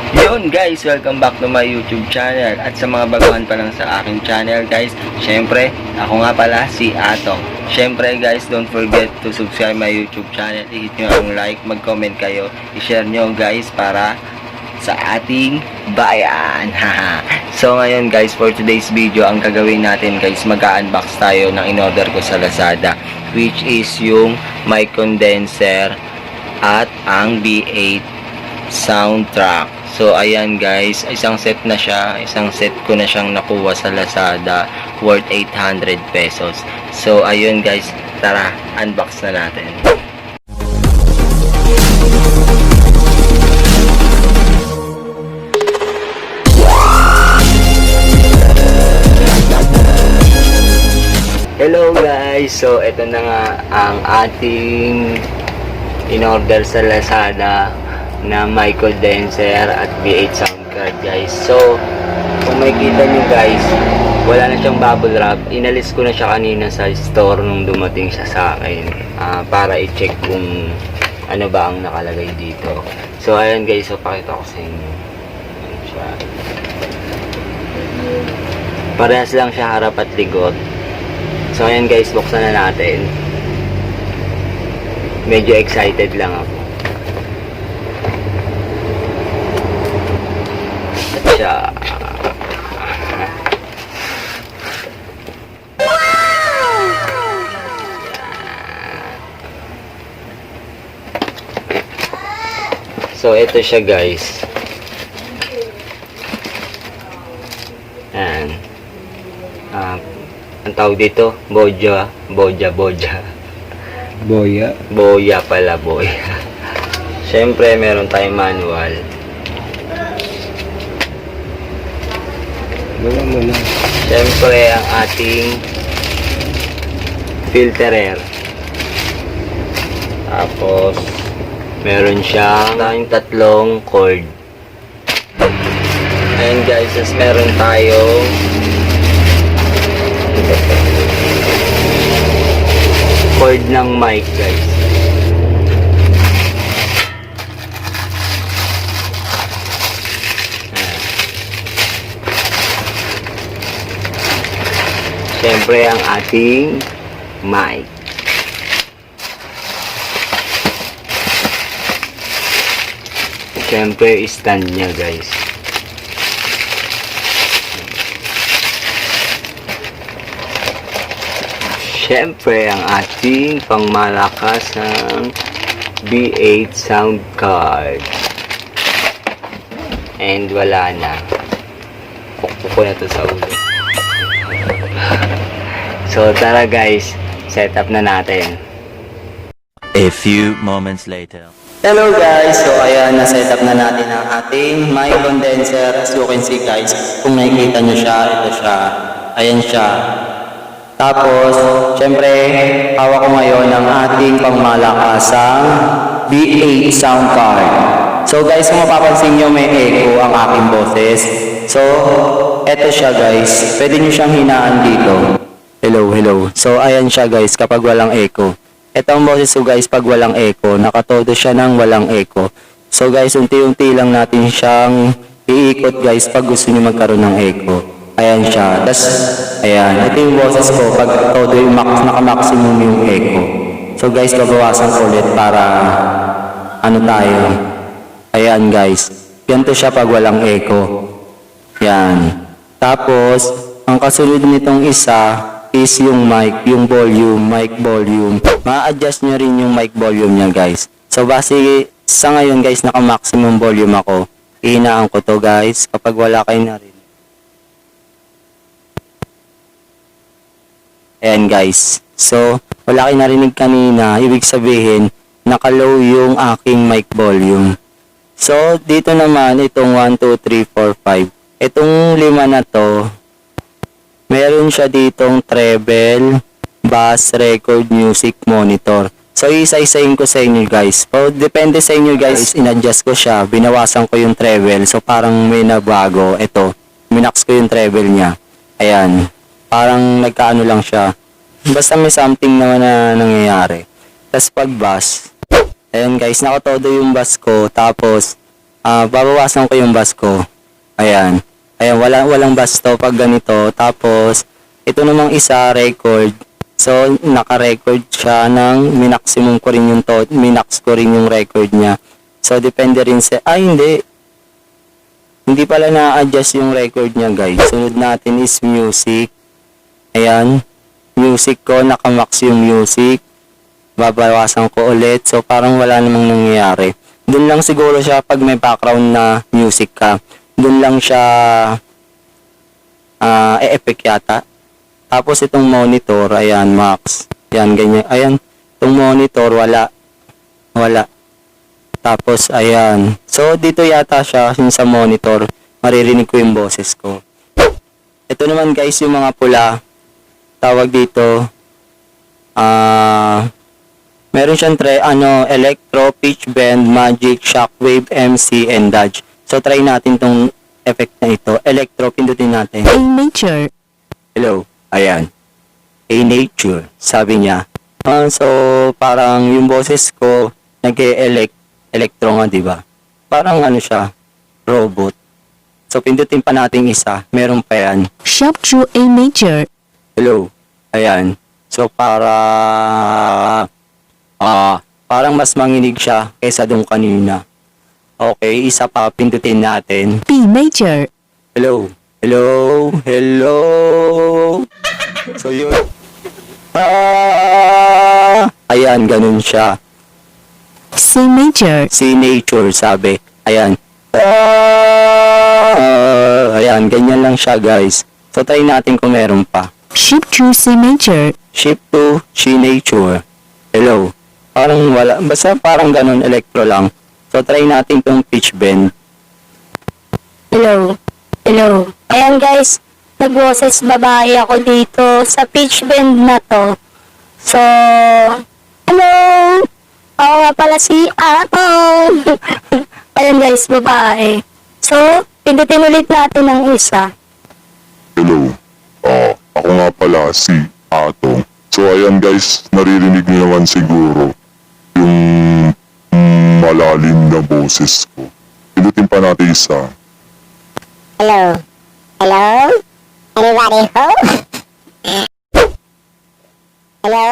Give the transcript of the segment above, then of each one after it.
Yun guys, welcome back to my YouTube channel. At sa mga baguhan pa lang sa aking channel guys, syempre, ako nga pala si Atong. Syempre guys, don't forget to subscribe my YouTube channel. I-hit nyo ang like, mag-comment kayo, i-share nyo guys para sa ating bayan. So ngayon guys, for today's video, ang gagawin natin guys, mag-unbox tayo ng in-order ko sa Lazada, which is yung mic condenser at ang B8 soundtrack. So ayan guys, isang set na siya, isang set ko na siyang nakuha sa Lazada, worth 800 pesos. So ayun guys, tara, unbox na natin. Hello guys, so ito na nga ang ating in-order sa Lazada na mic condenser at V8 sound card guys. So kung makikita nyo guys, wala na siyang bubble wrap. Inalis ko na siya kanina sa store nung dumating siya sa akin, para i-check kung ano ba ang nakalagay dito. So ayan guys, so pakita ko sa inyo. Ayan siya. Parehas lang siya harap at likod. So ayan guys, buksan na natin. Medyo excited lang ako. Siya. So ito siya guys. Ayan. Ang tawag dito, boja. Boya pala, boya. Siyempre meron tayong manual. Siyempre ang ating filterer. Tapos meron siyang tatlong cord. Ayan guys, as meron tayong cord ng mic guys. Siyempre ang ating mic. Siyempre stand niya guys. Siyempre ang ating pangmalakas ng B8 sound card. And wala na. Pukpuk na to sa ulo. So tara guys, set up na natin. A few moments later. Hello guys, so ayan, na-set up na natin ang ating mic condenser. As you can see guys, kung nakikita nyo siya, ito siya. Ayan siya. Tapos, syempre, hawak ko ngayon ang ating pangmalakasang B8 sound card. So guys, kung mapapansin nyo, may echo ang aking boses. So, eto siya guys. Pwede nyo siyang hinaan dito. Hello. So, ayan siya guys, kapag walang echo. Ito ang boses ko guys, pag walang echo. Nakatodo siya ng walang echo. So guys, unti-unti lang natin siyang iikot guys pag gusto nyo magkaroon ng echo. Ayan siya. Tas, ayan. Ito yung boses ko pag todo yung naka-maximum yung echo. So guys, babawasan ko ulit para ano tayo. Ayan guys. Ganito siya pag walang echo. Yan. Tapos, ang kasunod nitong isa is yung mic, yung volume, mic volume. Ma-adjust nyo rin yung mic volume niya guys. So base sa ngayon guys, naka-maximum volume ako. Ihinaan ko to guys kapag wala kayo na rin. Ayan guys. So, wala kayo narinig kanina. Ibig sabihin, naka-low yung aking mic volume. So, dito naman, itong 1, 2, 3, 4, 5. Itong 5 na to, meron siya ditong treble, bass, record, music, monitor. So, isa-isahin ko sa inyo guys. So, depende sa inyo guys. In-adjust ko siya. Binawasan ko yung treble. So, parang may nabago. Ito, minax ko yung treble niya. Ayan. Parang nagkaano lang siya. Basta may something naman na nangyayari. Tapos pag bass, ayan guys, nakatodo yung bass ko. Tapos babawasan ko yung bass ko. Ayan. Ayan, walang bass to pag ganito. Tapos, ito namang isa, record. So, naka-record siya ng minaksimum ko rin yung minax ko rin yung record niya. So, depende rin sa, hindi. Hindi pala na-adjust yung record niya, guys. Sunod natin is music. Ayan. Music ko, naka-max yung music. Babawasan ko ulit. So, parang wala namang nangyayari. Doon lang siguro siya pag may background na music ka. Doon lang siya e-effect yata. Tapos itong monitor, ayan, max. Ayan, ganyan. Ayan, itong monitor, wala. Tapos, ayan. So, dito yata siya, yung sa monitor, maririnig ko yung boses ko. Ito naman guys, yung mga pula. Tawag dito, meron siyang electro, pitch bend, magic, shockwave, MC, and dodge. So, try natin tong effect na ito. Electro, pindutin natin. A nature. Hello. Ayan. A nature, sabi niya. So, parang yung boses ko, nag-electro nga, di ba? Parang siya, robot. So, pindutin pa natin isa. Meron pa yan. Shop to A nature. Hello. Ayan. So, parang mas manginig siya kaysa dong kanina. Okay, isa pa, pindutin natin. B nature. Hello. So, yun. Ayan, ganun siya. C nature. Si nature, sabi. Ayan. Ayan, ganyan lang siya, guys. So, try natin kung meron pa. Shift to C nature. Shift to C nature. Hello. Parang wala. Basta parang ganun, electro lang. So, try natin tong pitch bend. Hello. Ayan guys, nag-boses babae ako dito sa pitch bend na to. So, hello! Ako nga pala si Atong. Ayan guys, babae. So, pindutin ulit natin ang isa. Hello. Ako nga pala si Atong. So ayan guys, naririnig niyo naman siguro yung malalim na boses ko. Pinutin pa natin isa. Hello. Anybody home? Hello?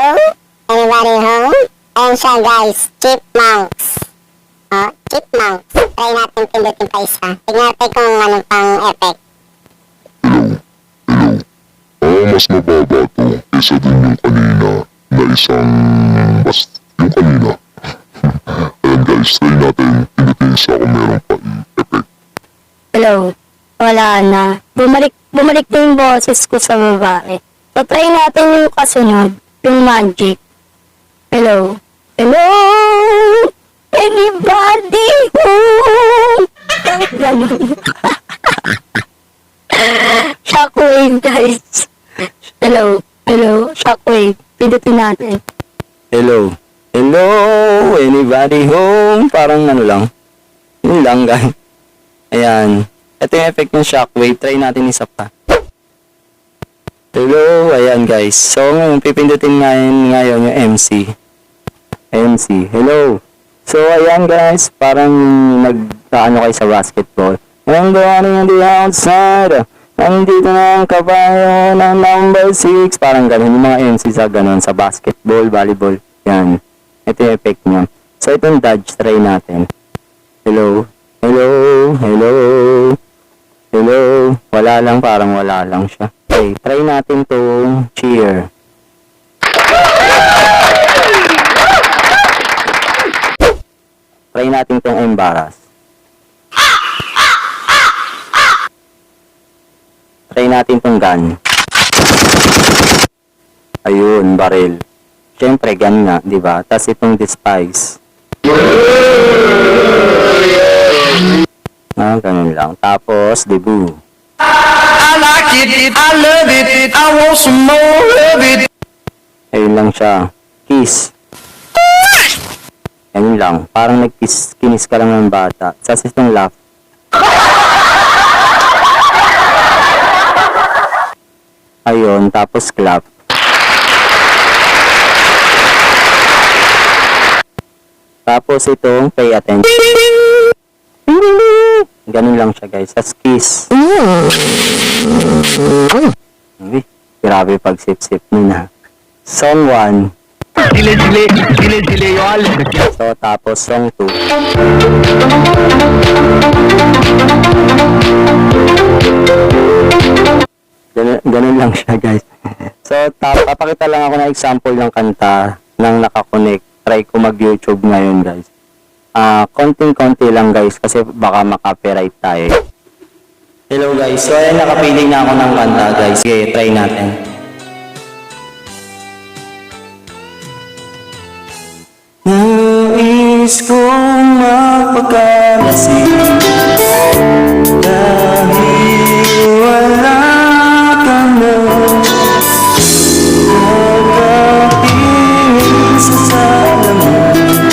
Anybody home? Ayan siya guys, chipmunks. Chipmunks. Try natin pindutin pa isa. Tignan natin kung ano pang effect. Mas mababa to kesa dun yung kanina na isang yung kanina. Ayan guys, try natin pinutin isa kung meron pa i-effect. Hello? Wala na. Bumalik na yung boses ko sa babae. So, try natin yung kasunod. Yung magic. Hello? Anybody home? Ganun. Shockwave, guys. Hello? Shockwave. Pindutin natin. Hello. Anybody home? Parang lang. Yun lang, guys. Ayan. Ito yung effect ng shockwave. Try natin isa pa. Hello. Ayan, guys. So, ngayon, pipindutin ngayon yung MC. Hello. So, ayan, guys. Parang kayo sa basketball. And the running on the outside. Nandito na ang kabayo ng number 6. Parang ganun. Yung mga MC sa ganun. Sa basketball, volleyball. Yan. Ito yung effect niya. So, itong dodge. Try natin. Hello. Wala lang. Parang wala lang siya. Okay. Try natin itong cheer. Try natin itong embarrass. Try natin itong gun. Ayun, barrel. Siyempre, gun nga, di ba? Tapos itong despise. Ganun lang. Tapos, debut. I like it, I love it, I want some more of it. Ayun lang siya. Kiss. Ayun lang. Parang kinis ka lang ng bata. Tapos itong laugh. Ayun, tapos clap. Tapos itong pay attention. Ganun lang siya guys. As kiss. Uy, grabe pag sip-sip nun ha. Song 1. So, tapos song 2. Ganun lang siya guys. So, papakita lang ako ng example ng kanta ng nakakonect. Try ko mag-YouTube ngayon guys. Konting-konti lang guys kasi baka maka-copyright tayo. Hello guys, so ayan nakapili na ako ng kanta guys. Sige, try natin. Nais kong mapagkalasing dahil wala ka na. Nakatingin sa salamin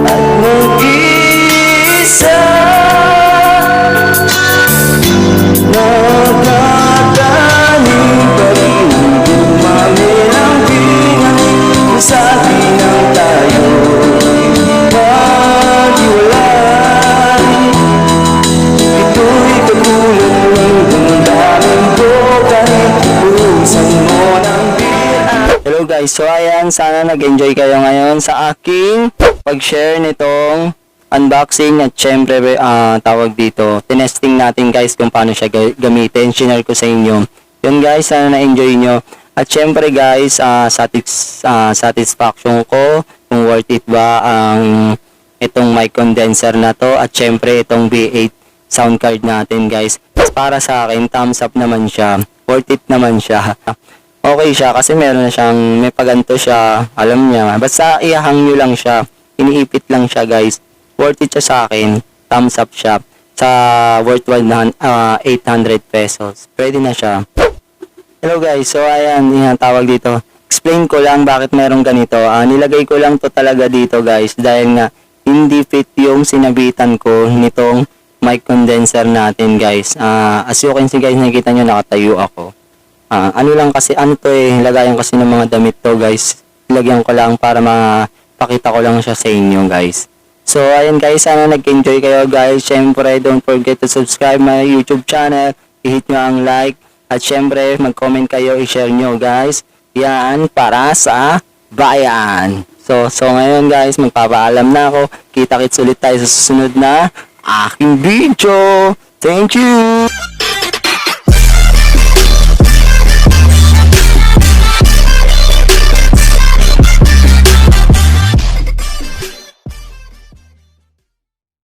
at mag-isa. Nakakanig pa rin dumami ang binalik sa atin ang tayo maghiwalay. Ito'y katulad ng damdaming ko kahit pusan mo ng bilang. Hello guys, so ayan, sana nag-enjoy kayo ngayon sa aking pag-share nitong unboxing at syempre tawag dito, tinesting natin guys kung paano siya gamitin. Shinare ko sa inyo. Yun guys, sana na-enjoy nyo. At syempre guys, satisfaction ko kung worth it ba ang itong mic condenser na to at syempre itong V8 sound card natin guys. Para sa akin, thumbs up naman siya. Worth it naman siya. Okay siya kasi meron na siyang, may paganto siya, alam niya. Basta ihahang nyo lang siya. Iniipit lang siya guys. Worth it siya sa akin. Thumbs up siya. Sa worth 800 pesos. Pwede na siya. Hello guys. So ayan, yung tawag dito. Explain ko lang bakit meron ganito. Nilagay ko lang to talaga dito guys. Dahil nga hindi fit yung sinabitan ko nitong mic condenser natin guys. As you can see guys, nakikita nyo nakatayo ako. Ano lang kasi, ano to lagayan kasi ng mga damit to guys. Lagyan ko lang para mapakita ko lang siya sa inyo guys. So, ayun guys, sana nag-enjoy kayo guys. Syempre, don't forget to subscribe my YouTube channel. I-hit nyo ang like. At syempre, mag-comment kayo, i-share nyo guys. Yan, para sa bayan. So ngayon guys, magpapaalam na ako. Kita-kits ulit tayo sa susunod na aking video. Thank you!